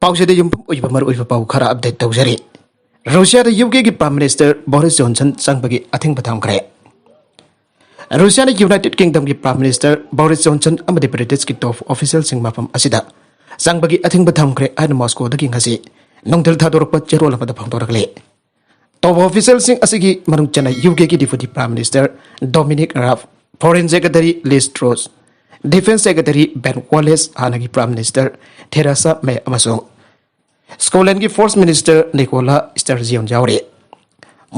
पाउसेद युम्फम ओइबा मर ओइबा पाउ खरा अपडेट तौजरी रूसिया द यूके की प्राइम मिनिस्टर बोरिस जॉनसन संगबगी अथिंग बथामखरे रूसिया ने यूनाइटेड किंगडम की प्राइम मिनिस्टर बोरिस जॉनसन अमदि ब्रिटिश की टॉप ऑफिशियल सिंग मफम असिदा संगबगी अथिंग बथामखरे आइन मॉस्को दगी ngasi नोंदल थादोरप चेरोल अमदा फंगदोरगले टॉप ऑफिशियल सिंग असिगी मनुंग चना यूके की deputy prime minister Dominic Raab foreign secretary Liz Truss defence secretary Ben Wallace हानगी प्राइम मिनिस्टर थेरेसा मे अमसोंग स्कॉटलैंड की फोर्स मिनिस्टर निकोला स्टर्जियन जावरे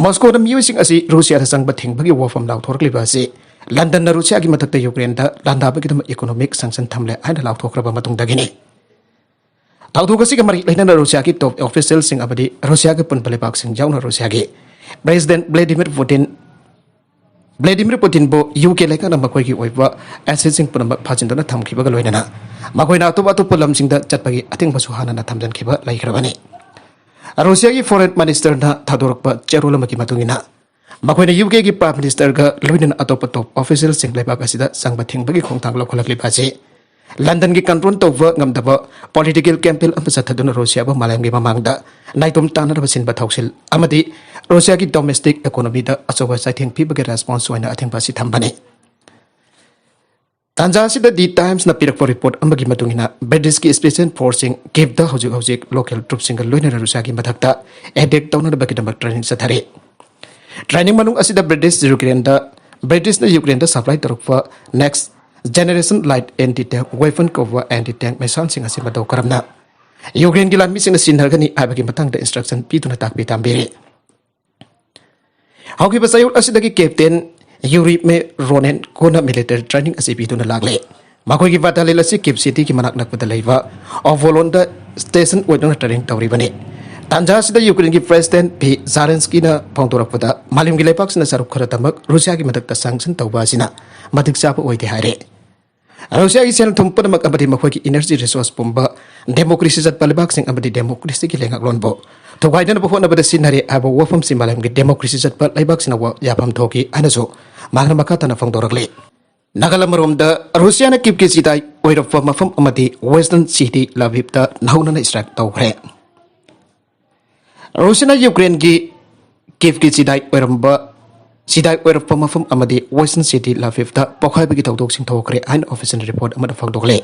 मॉस्को द म्यूजिक असी रूसिया संग थिंबगी वफम लाउथोरक्लिबा असी लंदन न रूसिया की मथक्ता यूक्रेन दा लांदाबगी दम इकोनॉमिक सैंक्शन थमले आइन लाउथोखरबा मतुंगदगिनी थाउथोगसी के मरी लेना रूसिया की टॉप ऑफिशियल सिंग अबदी रूसिया के पुनपलेपाक सिंग जाउना रूसिया के प्रेसिडेंट व्लादिमीर पुतिन बो यूके लेका मखोई की ओइबा एसेट सिंग पुनम फाजिनदना थमखिबगा लोइनना मखोइना अतोप अतोप लमसिंग दा चटपगी अथिंगबसु हानना थमजनखिबा लैखरबनी रूसिया की फॉरेन मिनिस्टर ना थादोरकपा चेरोल मकी मतुंगिना मखोइना यूके की प्राइम मिनिस्टर गा लोइनना अतोप टॉप ऑफिशियल सिंग लेबाक असिदा संगबा थिंगबगी खोंगथांग लखलकलिबासे लंदन की कंट्रोल तौब ngमदबा पॉलिटिकल कैंपेन अमसथदुना रूसिया बा मालमगी ममांगदा नाइतोम तानरबा सिनबा थौसिल अमदी रूसिया की डोमेस्टिक इकोनॉमी दा अचोबा साइथिंग पिबगे रेस्पॉन्स ओइना अथिंगबासी थंबने तांजासी दी टाइम्स ना पिरक रिपोर्ट अमगी मतुंगिना ब्रिटिश की स्पेशल फोर्सिंग केव दा हौजिक लोकल ट्रुप्सिंग लोइना रूसिया की मथक्ता एडेक तौनरबगी दमक ट्रेनिंग सथरे ट्रेनिंग मनुंग असिदा ब्रिटिश ना यूक्रेन दा सप्लाई तरुकफा next generation light anti-tank weapon cover anti-tank missile sing asi madaw karamna Ukraine gi lami sing sinhargani abagi matang da instruction pituna takpi tambere Hoki basayul asidagi captain Yuri me Ronen kona military training asi pituna lagle makoi gi battalion asi Kyiv city ki manak nakpada leiba Ovolonda station oidona training tawribani Tanja asida Ukraine ki president P Zelensky na phongtorakpada malim gi lepak sina saruk kharatamak Russia gi matakta sanction tawba sina madik chapa oide hare Russia ki sel thum panamak abadi makhoi ki energy resource pumba democracy zat palibak sing abadi democracy ki lengak lonbo to gaidana bo hona bada sinare abo wafam simalam ki democracy zat pal laibak sina wa yapam thoki anaso magna makata na phongdorakle Nagalam da Russia na Kyiv ki sitai oirap mafam amadi western city Lviv ta nauna na strike tawre Russia na Ukraine ki Kyiv ki sidai oirap mafam amadi western city Lviv ta pokhai tawdok sing thokre an official report amada phangdokle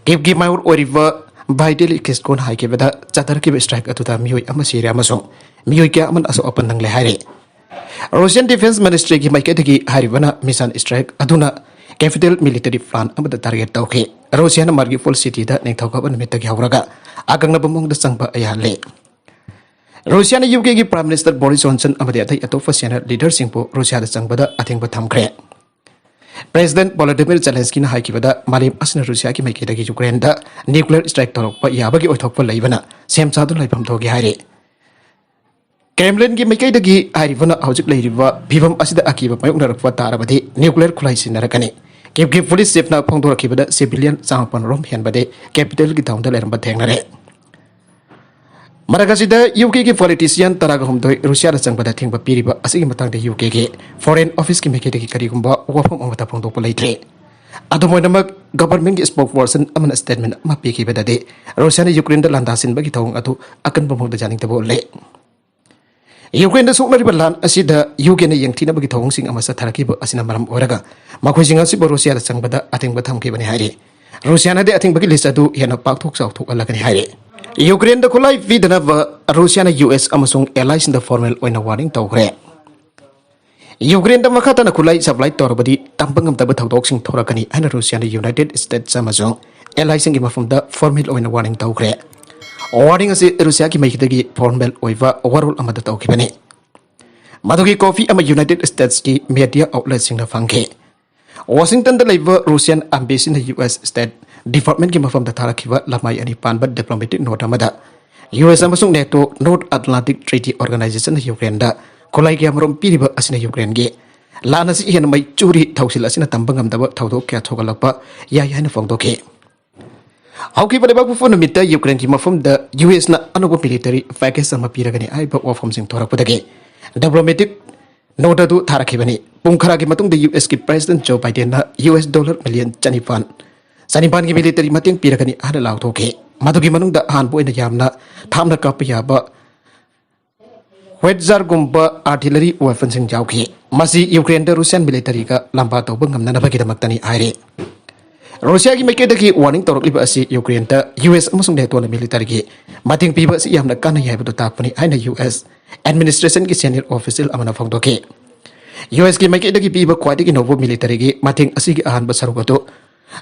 Kyiv ki mayor oiriva Baideli kiskon haike bada chatar ki strike atuta miyoi ama siria masong miyoi kya aman aso open nangle hare Russian Defense Ministry ki maike dagi haribana mission strike aduna capital military plan amada target tawke Russia na margi full city da nengthauka ban meta ki hawraga agangna bamong da sangba ayale Russia na UK ki Prime Minister Boris Johnson amadi athai atofa senior leader singpo Russia da changbada athengba thamkhre President Volodymyr Zelensky na haikibada malim asna Russia ki maike dagi Ukraine da nuclear strike torokpa yabagi oithokpa leibana semchadu laibam thogi haire Kremlin ki maike dagi haribana hojik leiriba bhibam asida akiba mayuknarakpa tarabadi nuclear khulai sinarakani Kyiv ki police chief na phongdorakibada civilian changpan rom henbade capital ki town da leramba thengnare Maragasida UK ki politician taraga humdoi Russia da changbada thingba piriba asigi matang da UK ki foreign office ki mekete ki karigumba wafam amata phongdokpa leitre adumoinamak government ki spokesperson amana statement ma piki bedade Russia na Ukraine da landasin bagi thong atu akan bamong da janing tabo le Ukraine da soknariba lan asida UK na yengthina bagi thong sing amasa tharakiba asina maram oraga makhoi singa si Russia da changbada athingba thamki bani haire Russia na de athingba ki list adu yana pakthok chawthok alagani haire Ukraine da khulai vidana va Russia na US amasung allies in the formal oina warning tawgre Ukraine da makata na khulai supply torbadi tampangam tab thodok sing thorakani ana Russia na United States amasung allies sing mafum da formal oina warning tawgre warning ase Russia ki maikidagi formal oiva overall amada tawkibani madugi coffee ama United States ki media outlet sing na fangke Washington da leiva Russian embassy na US State Department ki mafam da tharakiba lamai ani panba diplomatic note amada US amasung NATO North Atlantic Treaty Organization na Ukraine da kolai ki amarom piriba asina Ukraine ge lana si hian mai churi thausil asina tambangam da thaudok kya thogalakpa ya yana phongdoke Hauki pada baku phone mita Ukraine ki mafam da US na anugo military package sama piragani ai ba wafam sing thorakpadage diplomatic note du tharakibani pungkhara ki matung da US ki President Joe Biden na US dollar million chanifan Saniban ki military mating piragani hana lauthoke madugi manungda hanbo ina yamna thamna kap yaba Wedjar gumba artillery weapons sing jauki masi Ukraine da Russian military ka lamba to bangam na bagi damaktani aire Russia ki make daki warning torok liba asi Ukraine da US amasung NATO na military ki mating piba si yamna kana yai betu takpani aina US administration ki senior official amana phongdoke US ki make daki piba kwadi ki novo military ki mating asi ki ahan basarugato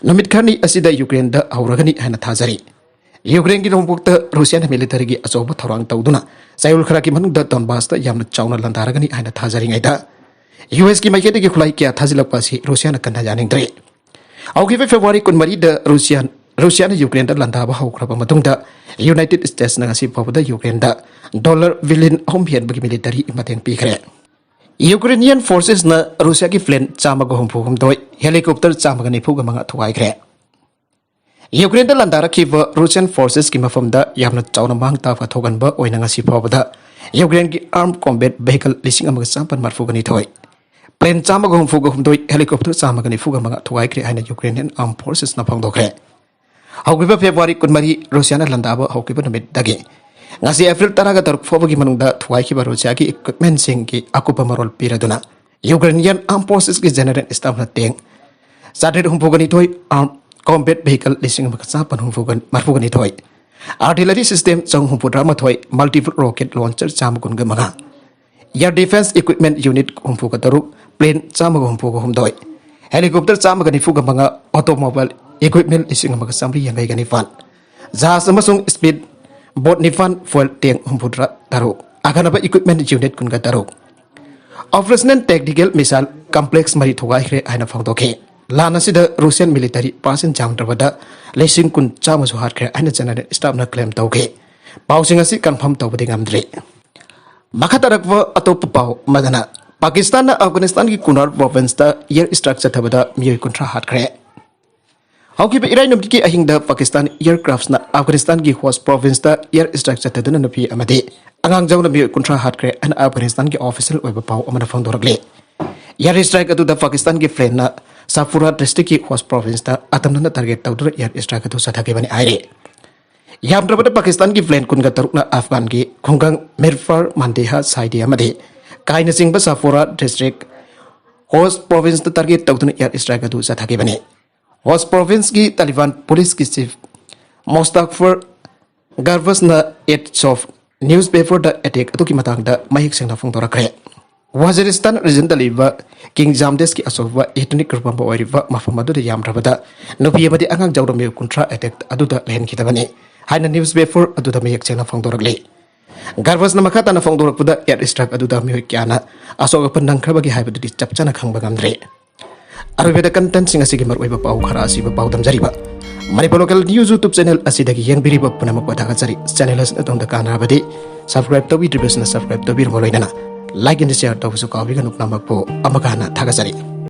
Namit khani asida Ukraine da auragani hana thazari Ukraine ki rombukta Russian military ki asoba thorang tawduna sayul khara ki manungda Donbass ta yamna chawna landaragani hana thazari ngaida US ki maikete ki khulai kya thazilakpa si Russia na kanna janingdre auki February kun mari da Russia Ukraine da landaba haukraba matungda United States na ngasi pawda Ukraine da $1 billion bagi military imateng pikre Ukrainian forces na Russia ki plane chamaga humphugum doi helicopter chamaga ni phuga manga thuai kre Ukraine da landara ki Russian forces ki mafam da yamna chawna mang ta fa thogan ba oina ngasi phawda Ukraine ki armed combat vehicle lising amaga sampan marfuga ni thoi plane chamaga humphugum doi helicopter chamaga ni phuga manga thuai kre aina Ukrainian armed forces na phangdo kre haukiba February kunmari Russia na landaba haukiba namit dagi ngasi April taraga taruk fobagi manungda thuai ki Russia ki equipment sing ki akupa marol piraduna Ukrainian armed forces ki general staff na teng sadred humpugani thoi armed combat vehicle lising makasa pan humpugan marpugani thoi artillery system chong humpudra ma thoi multiple rocket launcher chamakun ga maga air defense equipment unit humpuga taruk plane chamaga humpuga humdoi helicopter chamaga ni fuga manga automobile equipment lising makasa samri yangai gani fan jahaz amasung speed boat nifan fuel tank humpudra taruk aganaba equipment unit kun ga taruk operational tactical missile complex mari thogai khre aina phangdoke lana sida Russian military person jamdrabada lesing kun chama so har khre aina general staff na claim tauke pausing asi confirm tawbadi ngamdre makatarakwa atop pau madana Pakistan na Afghanistan ki Kunar province ta air structure thabada miyoi kuntra hat khre Hauki ba irai numti ki ahingda Pakistan aircrafts na Afghanistan ki Host province ta air structure taduna napi amade angang jawna mi kuntra hat kre an Afghanistan ki official oiba pau amana phangdorakle air strike atu da Pakistan ki plane na Sapura district ki Host province ta atamna target tawdura air strike atu sathake bani aire yamdrabada Pakistan ki plane kun ga tarukna Afghan ki khungang Mirfar Mandeha saidi amade kaina singba Sapura district Host province ta target tawduna air strike atu sathake bani Host province ki Taliban police ki chief Mostaqfar Garvas na aids of newspaper da attack atu ki matang da mahik sengna phongdora kre Waziristan region da liba King Jamdes ki asova ethnic group ba oiriba mafamadu da yamrabada nupi amadi angang jawdam me kuntra attack adu da len kitabani haina newspaper adu da mahik sengna phongdorakle Garvas na makata na phongdorakpuda air strike adu da mi kyana asoga pandang khabagi haibadu di chapchana khangba gamdre Arabeda content sing asigi marwaiba pau khara asiba pau damjariba Manipur local news YouTube channel asidagi yang biriba punamak wadaga jari channel as atong da kana badi subscribe to bi na subscribe to bir moloinana like and share to su kawi ganuk namak po amakana thaga jari